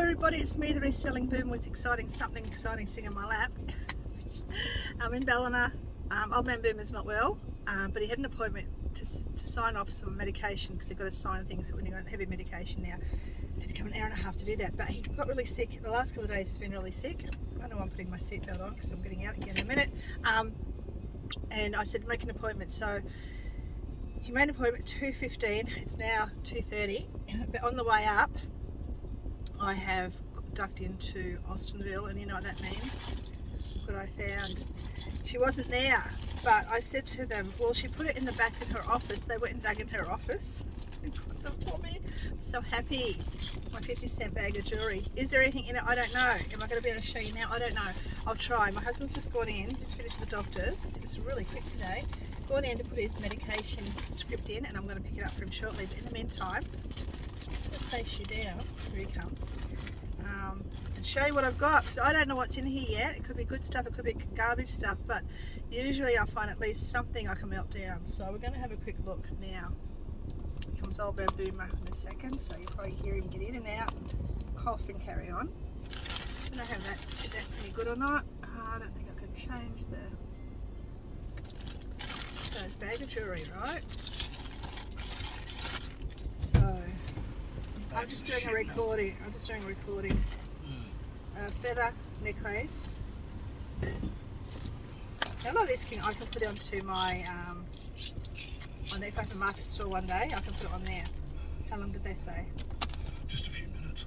everybody, it's me, the reselling boom, with something exciting sitting in my lap. I'm in Ballina. Old man Boomer's not well, but he had an appointment to sign off some medication, because they've got to sign things when you're on heavy medication now. It had become an hour and a half to do that, but he got really sick. The last couple of days he's been really sick. I know I'm putting my seatbelt on because I'm getting out again in a minute. And I said make an appointment, so he made an appointment at 2:15. It's now 2:30, but on the way up I have ducked into Austinville, and you know what that means. Look what I found. She wasn't there, but I said to them, well, she put it in the back of her office. They went and dug in her office and got them for me. I'm so happy. My 50-cent bag of jewellery. Is there anything in it? I don't know. Am I going to be able to show you now? I don't know. I'll try. My husband's just gone in. He's just finished the doctor's. It was really quick today. Gone in to put his medication script in, and I'm going to pick it up for him shortly. But in the meantime, I'm going to face you down. Here he comes. And show you what I've got, because I don't know what's in here yet. It could be good stuff, it could be garbage stuff, but usually I find at least something I can melt down. So we're going to have a quick look now. Here comes old man Boomer in a second, so you'll probably hear him get in and out, cough and carry on. I don't know if that's any good or not. I don't think I can change so it's bag of jewellery, right? So I'm just doing a recording. Feather necklace. A lot of this I can put it onto my on the Eprofit market store one day. I can put it on there. How long did they say? Just a few minutes.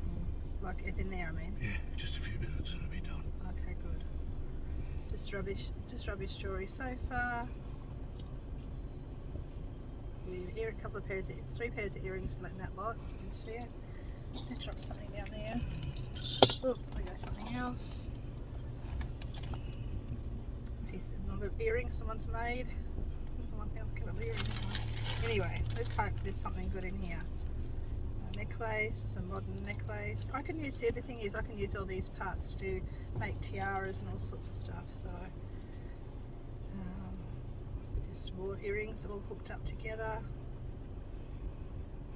Like it's in there, I mean. Yeah, just a few minutes and it'll be done. Okay, good. Just rubbish jewellery so far. A couple of three pairs of earrings in that lot. You can see it. I dropped something down there. Oh, there goes something else. Piece of another earring someone's made. Anyway, let's hope there's something good in here. A necklace, a modern necklace. I can use, the other thing is I can use all these parts to make tiaras and all sorts of stuff. So just more earrings all hooked up together.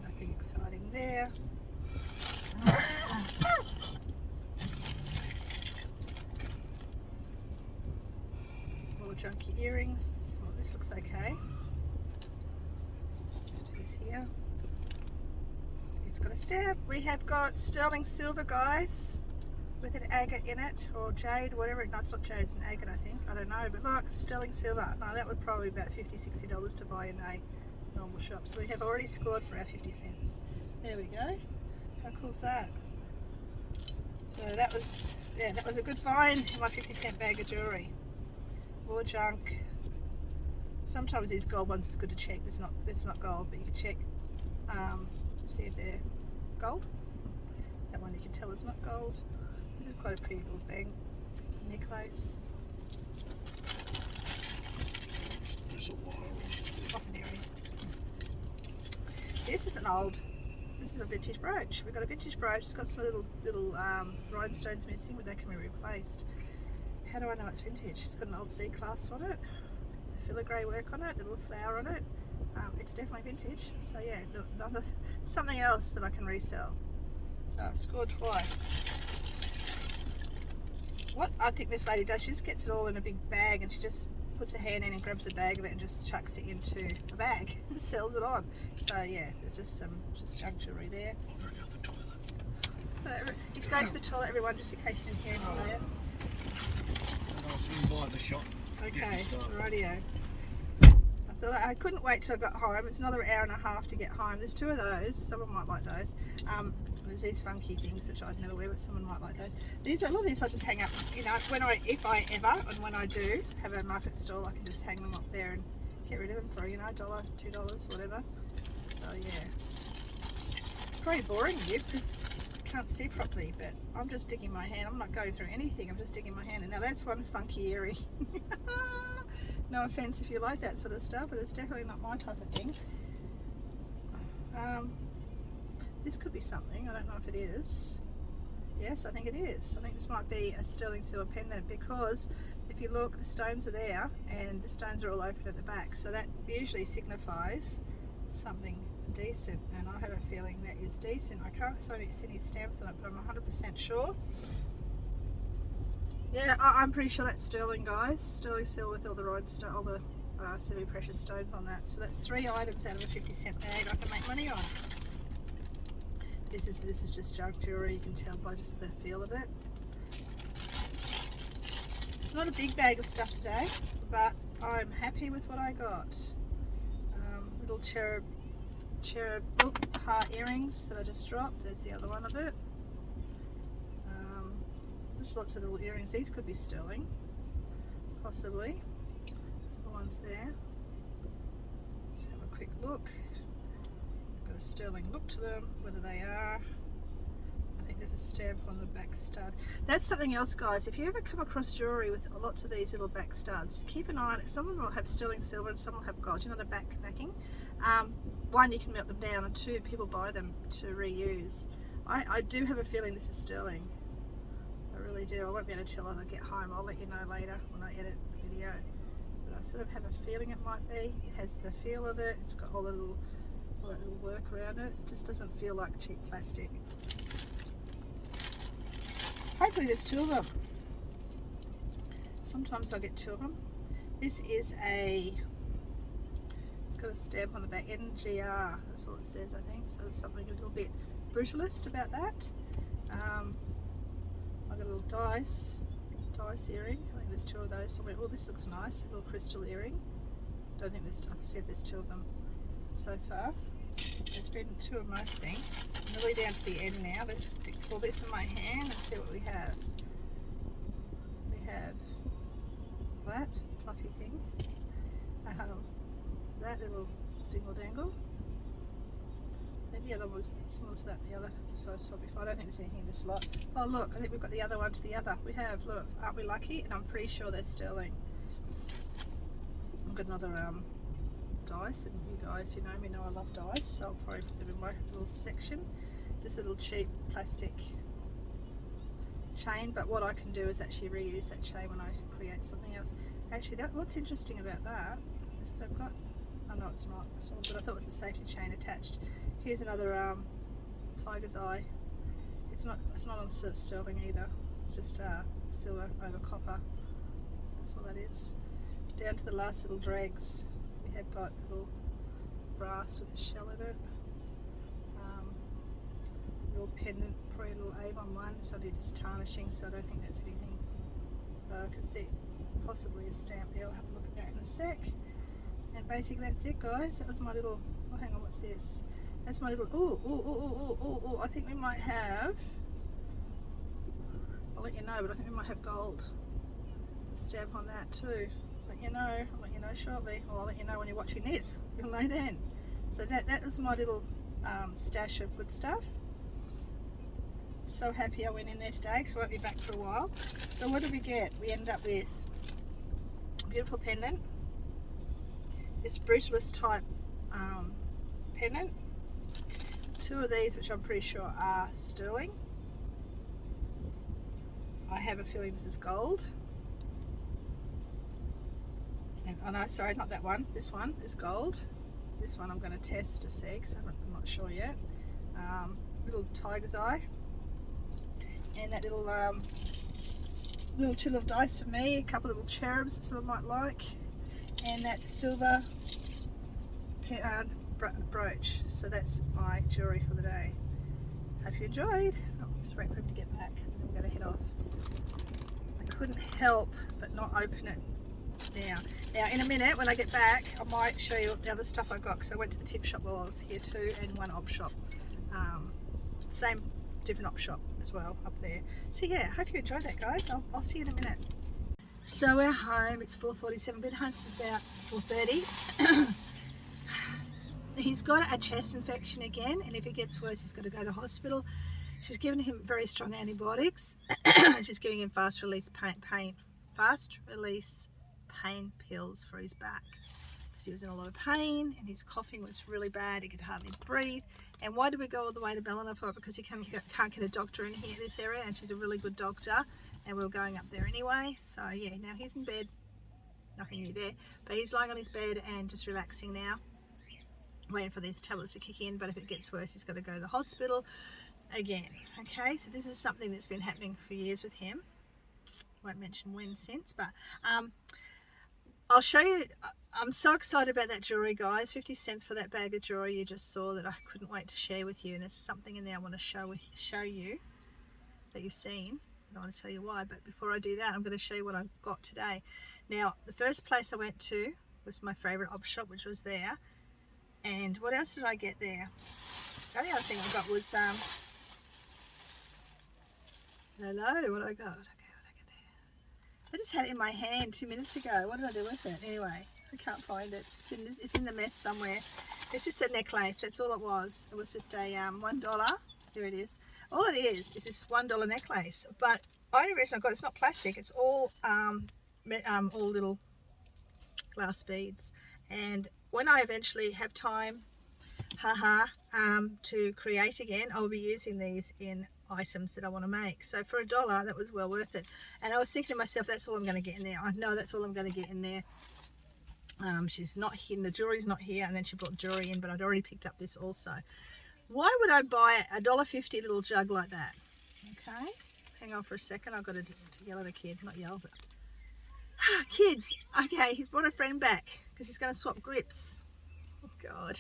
Nothing exciting there. More junky earrings. This looks okay. This piece here. It's got a stamp. We have got sterling silver, guys, with an agate in it, or jade, whatever. No, it's not jade, it's an agate, I think. I don't know, but look, sterling silver. No, that would probably be about $50–60 to buy in a normal shop. So we have already scored for our 50 cents. There we go. How cool's that? So that was a good find in my 50-cent bag of jewellery. More junk. Sometimes these gold ones is good to check. It's not gold, but you can check to see if they're gold. That one you can tell is not gold. This is quite a pretty little bag necklace. There's a wire. This is an old. This is a vintage brooch. We've got a vintage brooch. It's got some little rhinestones missing, but they can be replaced. How do I know it's vintage? It's got an old C clasp on it, filigree work on it, the little flower on it. It's definitely vintage. So yeah, something else that I can resell. So I've scored twice. What I think this lady does, she just gets it all in a big bag, and she just puts her hand in and grabs a bag of it and just chucks it into a bag and sells it on. So yeah, there's just some junk jewellery there. I'll go to the toilet. He's going to the toilet, everyone, just in case you didn't hear him say it. I was in by the shop. Okay, rightio. I thought I couldn't wait till I got home. It's another hour and a half to get home. There's two of those. Someone might like those. There's these funky things which I'd never wear, but someone might like those. A lot of these I just hang up. You know, if I ever and when I do have a market stall, I can just hang them up there and get rid of them for $1, $2, whatever. So yeah, probably boring you because I can't see properly, but I'm just sticking my hand. I'm not going through anything. I'm just sticking my hand. And now that's one funky earring. No offense if you like that sort of stuff, but it's definitely not my type of thing. This could be something. I don't know if it is. Yes, I think it is. I think this might be a sterling silver pendant, because if you look, the stones are there and the stones are all open at the back, so that usually signifies something decent, and I have a feeling that is decent. I can't see any stamps on it, but I'm 100% sure. Yeah, I'm pretty sure that's sterling, guys. Sterling silver with all the all the semi-precious stones on that. So that's 3 items out of a 50-cent bag I can make money on. This is just junk jewelry. You can tell by just the feel of it. It's not a big bag of stuff today, but I'm happy with what I got. Little cherub heart earrings that I just dropped. There's the other one of it. Just lots of little earrings. These could be sterling, possibly. The ones there. Let's have a quick look. Got a sterling look to them, whether they are. I think there's a stamp on the back stud. That's something else, guys. If you ever come across jewellery with lots of these little back studs, keep an eye on it. Some of them will have sterling silver and some will have gold. You know, the backing. One, you can melt them down, and two, people buy them to reuse. I do have a feeling this is sterling. I really do. I won't be able to tell when I get home. I'll let you know later when I edit the video. But I sort of have a feeling it might be. It has the feel of it. It's got all that little work around it. It just doesn't feel like cheap plastic. Hopefully there's 2 of them. Sometimes I get 2 of them. This is it's got a stamp on the back, NGR, that's all it says, I think. So there's something a little bit brutalist about that. I've got a little dice earring. I think there's 2 of those somewhere. Oh, this looks nice, a little crystal earring. Don't think there's, I can see if there's 2 of them so far. There's been 2 of most things. I'm nearly down to the end now. Let's pull this in my hand and see what we have. We have that fluffy thing. That little dingle dangle. I think the other was similar to that, the other, just so I saw before. I don't think there's anything in this lot. Oh look, I think we've got the other one to the other. We have, look, aren't we lucky? And I'm pretty sure they're sterling. I've got another dice, and you guys who know me know I love dice, so I'll probably put them in my little section. Just a little cheap plastic chain, but what I can do is actually reuse that chain when I create something else. Actually, what's interesting about that is they've got, oh no it's not, but I thought it was a safety chain attached. Here's another tiger's eye. It's not on sterling either. It's just silver over copper. That's what that is. Down to the last little dregs. We have got a little brass with a shell in it. Little pendant, probably a little Avon one. It's only just tarnishing, so I don't think that's anything. I can see possibly a stamp there. I'll have a look at that in a sec. And basically that's it, guys. That was my little, oh hang on, what's this? That's my little, oh, I think we might have, I'll let you know, but I think we might have gold. There's a stamp on that too. I'll let you know shortly, or I'll let you know when you're watching this. You'll know then. So that is my little stash of good stuff. So happy I went in there today because I won't be back for a while. So what did we get? We ended up with a beautiful pendant. This brutalist type pendant. 2 of these, which I'm pretty sure are sterling. I have a feeling this is gold. And oh no, sorry, not that one. This one is gold. This one I'm going to test to see because I'm not sure yet. Little tiger's eye. And that little 2 little dice for me, a couple of little cherubs that someone might like, and that silver brooch. So that's my jewellery for the day. Hope you enjoyed. Just wait for him to get back and then we're going to head off. I couldn't help but not open it now. Now in a minute when I get back I might show you the other stuff I got because I went to the tip shop while I was here too, and one op shop. Same different op shop as well up there. So yeah, hope you enjoyed that, guys. I'll see you in a minute. So we're home. It's 4:47. Been home since about 4:30. He's got a chest infection again, and if it gets worse he's got to go to the hospital. She's given him very strong antibiotics. She's giving him fast release pain pills for his back because he was in a lot of pain and his coughing was really bad. He could hardly breathe. And why did we go all the way to Ballina for it? Because he can't get a doctor in here, this area, and she's a really good doctor, and we were going up there anyway. So yeah, now he's in bed, nothing new there, but he's lying on his bed and just relaxing now. waiting for these tablets to kick in, but if it gets worse he's got to go to the hospital again. Okay, so this is something that's been happening for years with him. Won't mention when since, but I'll show you. I'm so excited about that jewelry, guys. 50 cents for that bag of jewelry you just saw that I couldn't wait to share with you, and there's something in there I want to show you that you've seen. I don't want to tell you why, but before I do that I'm going to show you what I got today. Now the first place I went to was my favorite op shop, which was there. And what else did I get there? The only other thing I got was hello, what did I got? Okay, what did I get there? I just had it in my hand 2 minutes ago. What did I do with it? Anyway, I can't find it. It's in the mess somewhere. It's just a necklace. That's all it was. It was just a $1. Here it is. All it is this $1 necklace. But the only reason I got it's not plastic. It's all little glass beads. And when I eventually have time, to create again, I'll be using these in items that I want to make. So for $1, that was well worth it. And I was thinking to myself, that's all I'm going to get in there. I know that's all I'm going to get in there. She's not here, the jewelry's not here, and then she brought jewelry in, but I'd already picked up this also. Why would I buy a $1.50 little jug like that? Okay, hang on for a second. I've got to just yell at a kid, not yell, but kids. Okay, he's brought a friend back because he's going to swap grips. Oh God.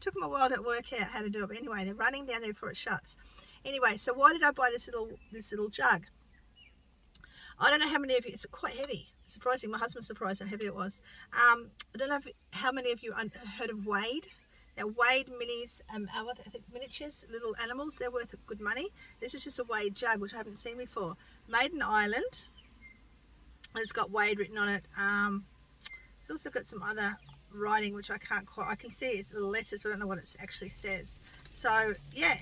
Took them a while to work out how to do it, but anyway, they're running down there before it shuts. Anyway, so why did I buy this little jug? I don't know how many of you, it's quite heavy, surprising. My husband's surprised how heavy it was. I don't know how many of you heard of Wade. Now Wade minis, I think miniatures, little animals, they're worth good money. This is just a Wade jug, which I haven't seen before. Made in Ireland, and it's got Wade written on it. It's also got some other writing which I can see it's little letters, but I don't know what it actually says. So yeah,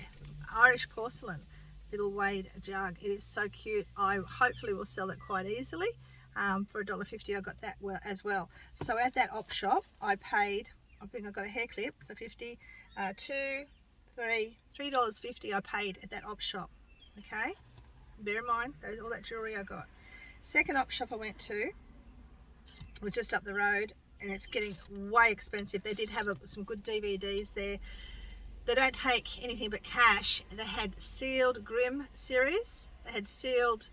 Irish porcelain little Wade jug. It is so cute. I hopefully will sell it quite easily. For $1.50 I got that as well. So at that op shop I paid, I think I got a hair clip, so 50, $3.50 I paid at that op shop. Okay, bear in mind all that jewelry I got. Second op shop I went to was just up the road, and it's getting way expensive. They did have some good DVDs there. They don't take anything but cash. They had sealed Grimm series. They had sealed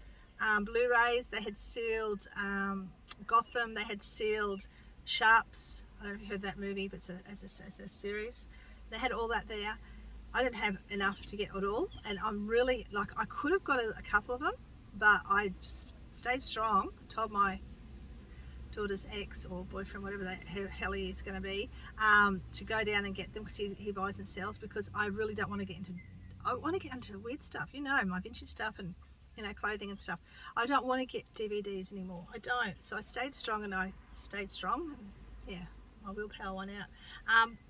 Blu-rays. They had sealed Gotham. They had sealed Sharps. I don't know if you heard that movie, but it's a series. They had all that there. I didn't have enough to get it all, and I'm really, like, I could have got a couple of them, but I just stayed strong. Told my daughter's ex or boyfriend, whatever the hell he is going to be, to go down and get them because he buys and sells, because I really don't want to get into, I want to get into weird stuff, you know, my vintage stuff and, you know, clothing and stuff. I don't want to get DVDs anymore. I don't. So I stayed strong, and I stayed strong. And yeah, my willpower won out.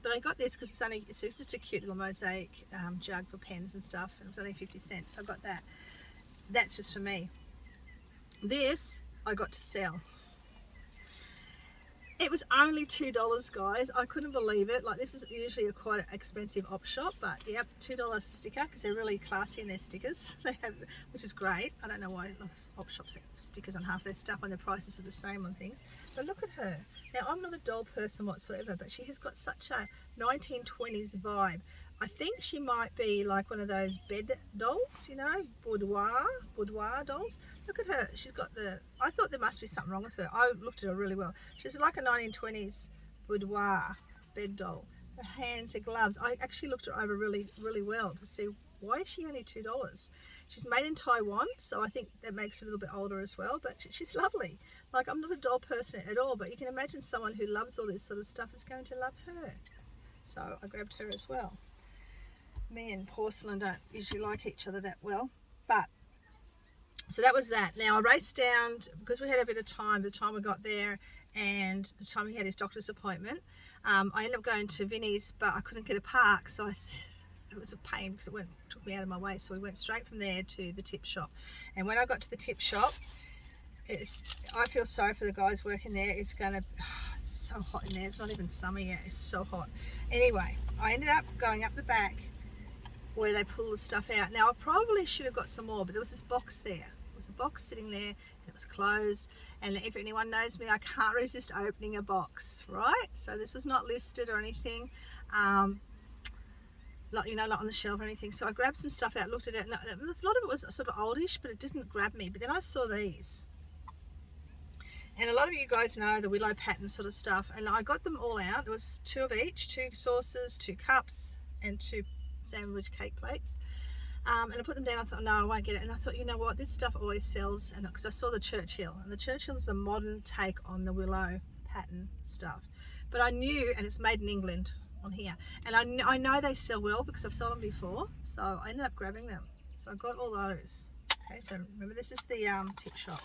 But I got this because it's just a cute little mosaic jug for pens and stuff, and it was only 50 cents. So I got that. That's just for me. This I got to sell. It was only $2, guys. I couldn't believe it. Like, this is usually a quite expensive op shop, but yep, $2 sticker, because they're really classy in their stickers. They have, which is great. I don't know why a lot of op shops have stickers on half their stuff when the prices are the same on things. But look at her. Now, I'm not a doll person whatsoever, but she has got such a 1920s vibe. I think she might be like one of those bed dolls, you know, boudoir dolls. Look at her. She's got I thought there must be something wrong with her. I looked at her really well. She's like a 1920s boudoir bed doll. Her hands, her gloves. I actually looked her over really, really well to see why is she only $2. She's made in Taiwan, so I think that makes her a little bit older as well, but she's lovely. Like, I'm not a doll person at all, but you can imagine someone who loves all this sort of stuff is going to love her. So I grabbed her as well. Me and porcelain don't usually like each other that well, but so that was that. Now I raced down because we had a bit of time, the time we got there and the time he had his doctor's appointment. I ended up going to Vinnie's, but I couldn't get a park, so it was a pain because it took me out of my way. So we went straight from there to the tip shop, and when I got to the tip shop, I feel sorry for the guys working there. It's so hot in there. It's not even summer yet. It's so hot. Anyway, I ended up going up the back where they pull the stuff out. Now I probably should have got some more, but there was this box there. was a box sitting there and it was closed, and if anyone knows me, I can't resist opening a box, right? So this was not listed or anything, not, you know, not on the shelf or anything. So I grabbed some stuff out, looked at it, and a lot of it was sort of oldish, but it didn't grab me. But then I saw these, and a lot of you guys know the willow pattern sort of stuff, and I got them all out. There was 2 of each, 2 saucers, 2 cups, and 2 sandwich cake plates. And I put them down. I thought, no, I won't get it. And I thought, you know what, this stuff always sells. And because I saw the Churchill, and the Churchill is a modern take on the willow pattern stuff. But I knew, and it's made in England on here, and I know they sell well because I've sold them before. So I ended up grabbing them. So I got all those. Okay, so remember, this is the tip shop.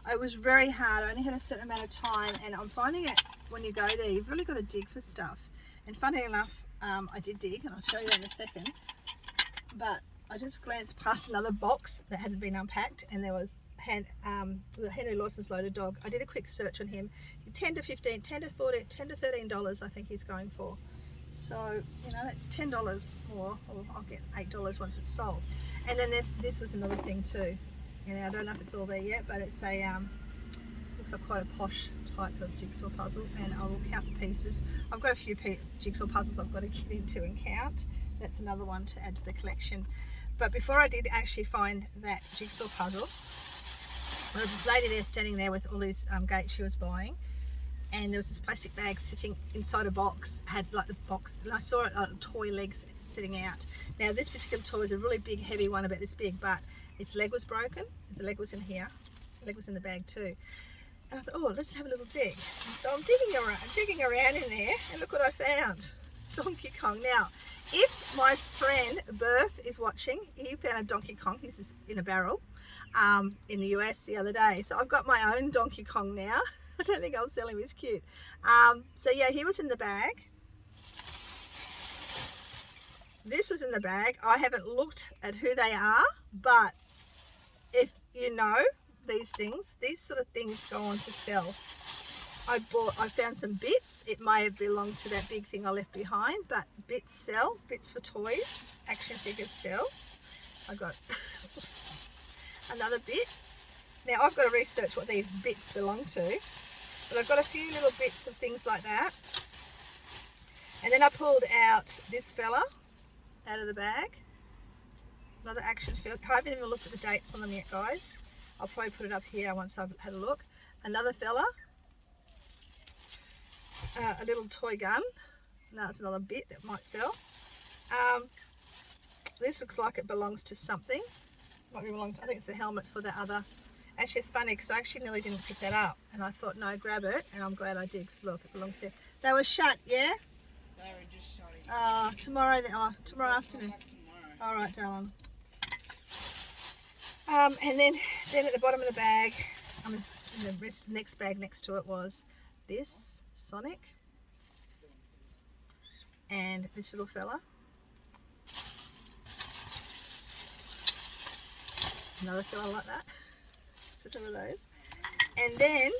It was very hard. I only had a certain amount of time, and I'm finding it when you go there, you've really got to dig for stuff. And funny enough, I did dig, and I'll show you that in a second. But I just glanced past another box that hadn't been unpacked, and there was Henry Lawson's Loaded Dog. I did a quick search on him. $10 to $15, $10 to $14, $10 to $13 I think he's going for. So, you know, that's $10 more, or I'll get $8 once it's sold. And then this was another thing too. And I don't know if it's all there yet, but it's a looks like quite a posh type of jigsaw puzzle, and I will count the pieces. I've got a few jigsaw puzzles I've got to get into and count. That's another one to add to the collection. But before I did actually find that jigsaw puzzle, there was this lady there standing there with all these gates she was buying, and there was this plastic bag sitting inside a box, had like the box, and I saw it like toy legs sitting out. Now this particular toy is a really big heavy one, about this big, but its leg was broken. The leg was in here, the leg was in the bag too. And I thought, oh, let's have a little dig. And so I'm digging around in there, and look what I found. Donkey Kong. Now, if my friend Berth is watching, he found a Donkey Kong. He's just in a barrel in the US the other day. So I've got my own Donkey Kong now. I don't think I'll sell him. He's cute. So yeah, he was in the bag. This was in the bag. I haven't looked at who they are, but if you know these things, these sort of things go on to sell. I found some bits. It may have belonged to that big thing I left behind, but bits sell. Bits for toys, action figures sell. I got another bit. Now I've got to research what these bits belong to, but I've got a few little bits of things like that. And then I pulled out this fella out of the bag. Another action figure. I haven't even looked at the dates on them yet, guys. I'll probably put it up here once I've had a look. Another fella. A little toy gun. Now it's another bit that might sell. This looks like it belongs to something. Might be belong to, I think it's the helmet for the other. Actually, it's funny because I actually nearly didn't pick that up, and I thought, no, grab it, and I'm glad I did because look, it belongs there. They were shut, yeah? They were just shutting. Tomorrow afternoon. Tomorrow. All right, darling. And then at the bottom of the bag, in the next bag next to it was this Sonic and this little fella. Another fella like that. So two of those. And then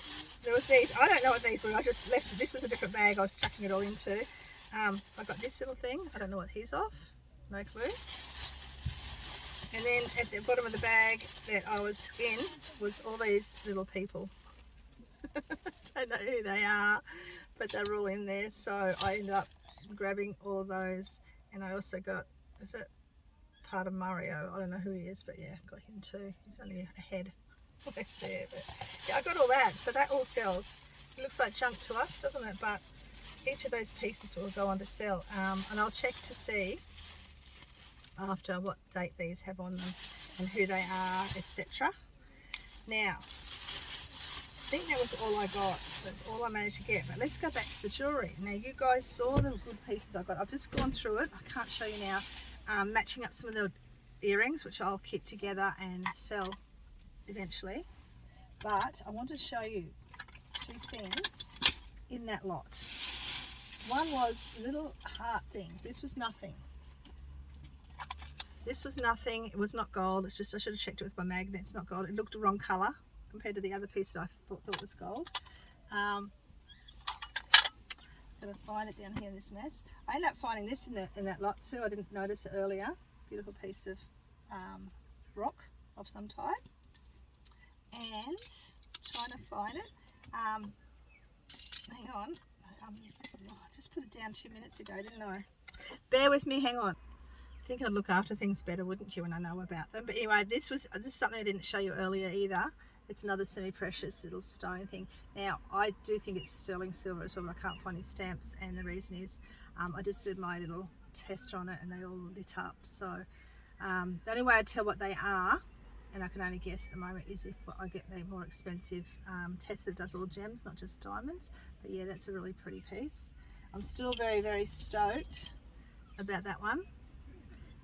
there was these. I don't know what these were. I just left. This was a different bag I was tucking it all into. I got this little thing. I don't know what he's off. No clue. And then at the bottom of the bag that I was in was all these little people. Don't know who they are, but they're all in there. So I ended up grabbing all those, and I also got, is it part of Mario? I don't know who he is, but yeah, got him too. He's only a head left there, but yeah, I got all that. So that all sells. It looks like junk to us, doesn't it? But each of those pieces will go on to sell, and I'll check to see after what date these have on them and who they are, etc. Now, I think that was all I got. That's all I managed to get. But let's go back to the jewellery. Now, you guys saw the good pieces I got. I've just gone through it. I can't show you now. Matching up some of the earrings, which I'll keep together and sell eventually. But I want to show you two things in that lot. One was a little heart thing. This was nothing. This was nothing. It was not gold. It's just, I should have checked it with my magnet. It's not gold. It looked the wrong colour compared to the other piece that I thought was gold. Gotta find it down here in this mess. I ended up finding this in that lot too. I didn't notice it earlier. Beautiful piece of rock of some type. and trying to find it. Hang on. I just put it down 2 minutes ago, didn't I? Bear with me, hang on. I think I'd look after things better, wouldn't you, when I know about them? But anyway, this is something I didn't show you earlier either. It's another semi-precious little stone thing. Now, I do think it's sterling silver as well, but I can't find any stamps, and the reason is I just did my little test on it and they all lit up. So the only way I tell what they are, and I can only guess at the moment, is if I get the more expensive test that does all gems, not just diamonds. But yeah, that's a really pretty piece. I'm still very, very stoked about that one.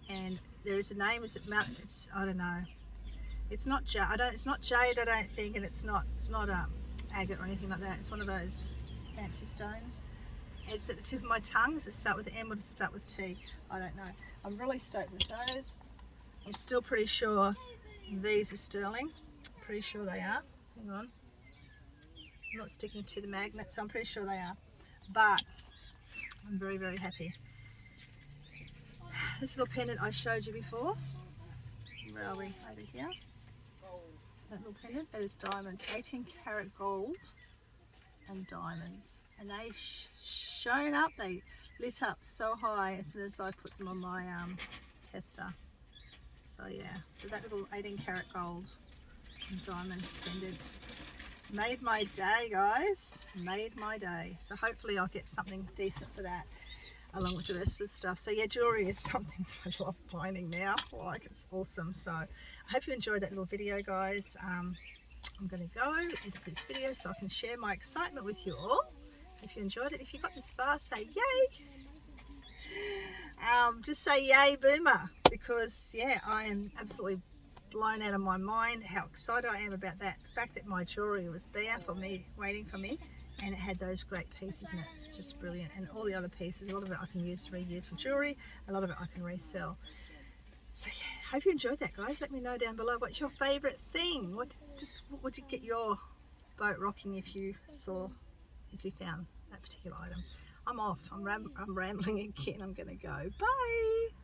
And there is a name, is it Mount? It's, I don't know. It's not jade. It's not jade, I don't think, and it's not agate or anything like that. It's one of those fancy stones. It's at the tip of my tongue. Does it start with M or does it start with T? I don't know. I'm really stoked with those. I'm still pretty sure these are sterling. Pretty sure they are. Hang on. I'm not sticking to the magnet, so I'm pretty sure they are. But I'm very, very happy. This little pendant I showed you before. Where are we? Over here. That little pendant, that is diamonds. 18 karat gold and diamonds. And they shone up, they lit up so high as soon as I put them on my tester. So yeah, so that little 18 karat gold and diamond pendant made my day, guys. Made my day. So hopefully I'll get something decent for that, along with the rest of the stuff. So yeah, jewellery is something that I love finding now. Like, it's awesome. So I hope you enjoyed that little video, guys. I'm going to go into this video so I can share my excitement with you all. If you enjoyed it, if you got this far, say yay. Just say yay boomer, because yeah, I am absolutely blown out of my mind how excited I am about that. The fact that my jewellery was there for me, waiting for me. And it had those great pieces in it. It's just brilliant. And all the other pieces, a lot of it I can reuse for jewellery, a lot of it I can resell. So yeah, hope you enjoyed that, guys. Let me know down below what's your favourite thing. What would you get your boat rocking if you found that particular item? I'm off. I'm rambling again. I'm going to go. Bye.